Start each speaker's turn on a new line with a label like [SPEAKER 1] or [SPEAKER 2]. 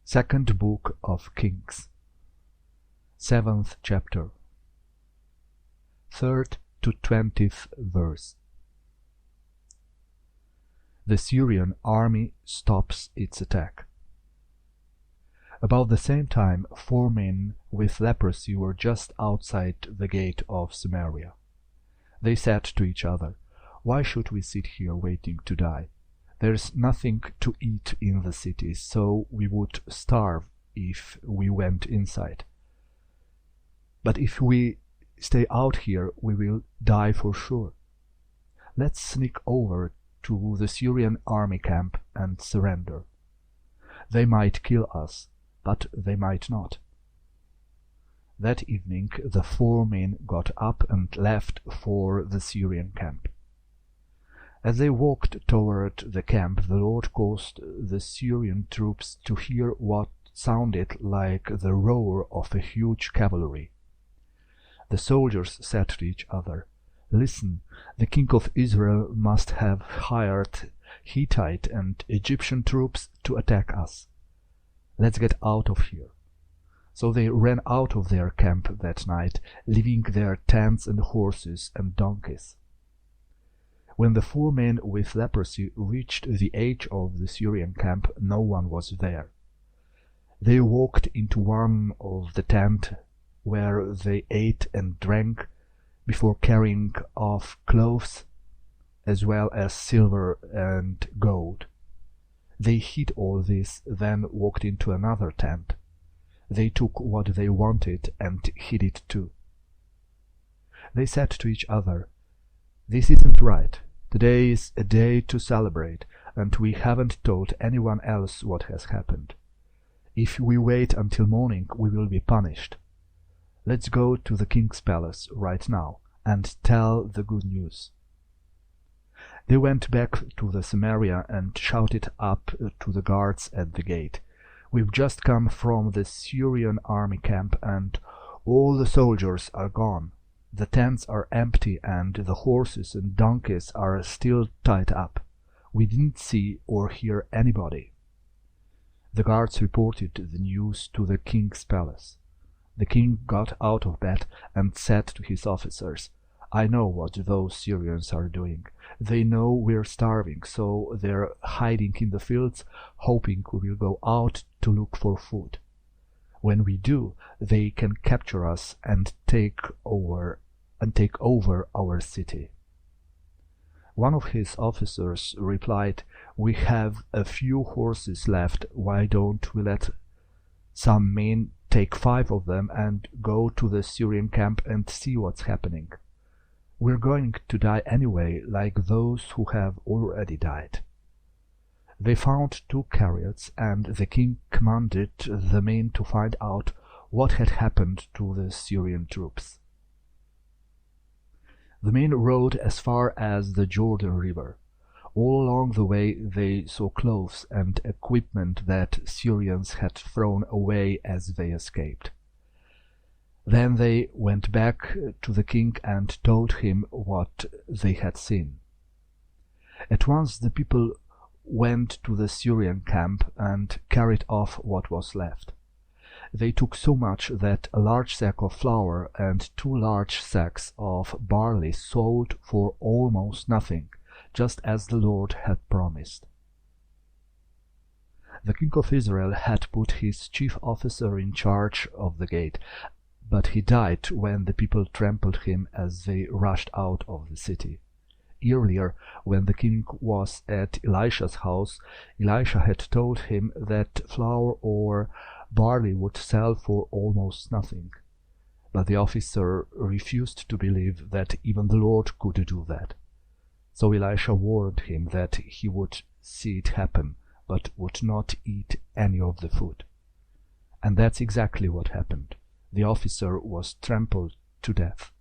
[SPEAKER 1] Second Book of Kings, 7th chapter, 3rd to 20th verse. The Syrian army stops its attack. About the same time, 4 men with leprosy were just outside the gate of Samaria. They said to each other, "Why should we sit here waiting to die? There's nothing to eat in the city, so we would starve if we went inside. But if we stay out here, we will die for sure. Let's sneak over to the Syrian army camp and surrender. They might kill us, but they might not." That evening the 4 men got up and left for the Syrian camp. As they walked toward the camp, the Lord caused the Syrian troops to hear what sounded like the roar of a huge cavalry. The soldiers said to each other, "Listen, the king of Israel must have hired Hittite and Egyptian troops to attack us. Let's get out of here." So they ran out of their camp that night, leaving their tents and horses and donkeys. When the 4 men with leprosy reached the edge of the Syrian camp, no one was there. They walked into one of the tents, where they ate and drank, before carrying off clothes as well as silver and gold. They hid all this, then walked into another tent. They took what they wanted and hid it too. They said to each other, "This isn't right. Today is a day to celebrate, and we haven't told anyone else what has happened. If we wait until morning, we will be punished. Let's go to the king's palace right now and tell the good news." They went back to the Samaria and shouted up to the guards at the gate, "We've just come from the Syrian army camp, and all the soldiers are gone. The tents are empty, and the horses and donkeys are still tied up. We didn't see or hear anybody." The guards reported the news to the king's palace. The king got out of bed and said to his officers, "I know what those Syrians are doing. They know we're starving, so they're hiding in the fields, hoping we will go out to look for food. When we do, they can capture us and take over our city." One of his officers replied, "We have a few horses left. Why don't we let some men take 5 of them and go to the Syrian camp and see what's happening? We're going to die anyway, like those who have already died." They found 2 chariots, and the king commanded the men to find out what had happened to the Syrian troops. The men rode as far as the Jordan River. All along the way they saw clothes and equipment that Syrians had thrown away as they escaped. Then they went back to the king and told him what they had seen. At once the people went to the Syrian camp and carried off what was left. They took so much that a large sack of flour and 2 large sacks of barley sold for almost nothing, just as the Lord had promised. The king of Israel had put his chief officer in charge of the gate, but he died when the people trampled him as they rushed out of the city. Earlier, when the king was at Elisha's house, Elisha had told him that flour or barley would sell for almost nothing. But the officer refused to believe that even the Lord could do that. So Elisha warned him that he would see it happen, but would not eat any of the food. And that's exactly what happened. The officer was trampled to death.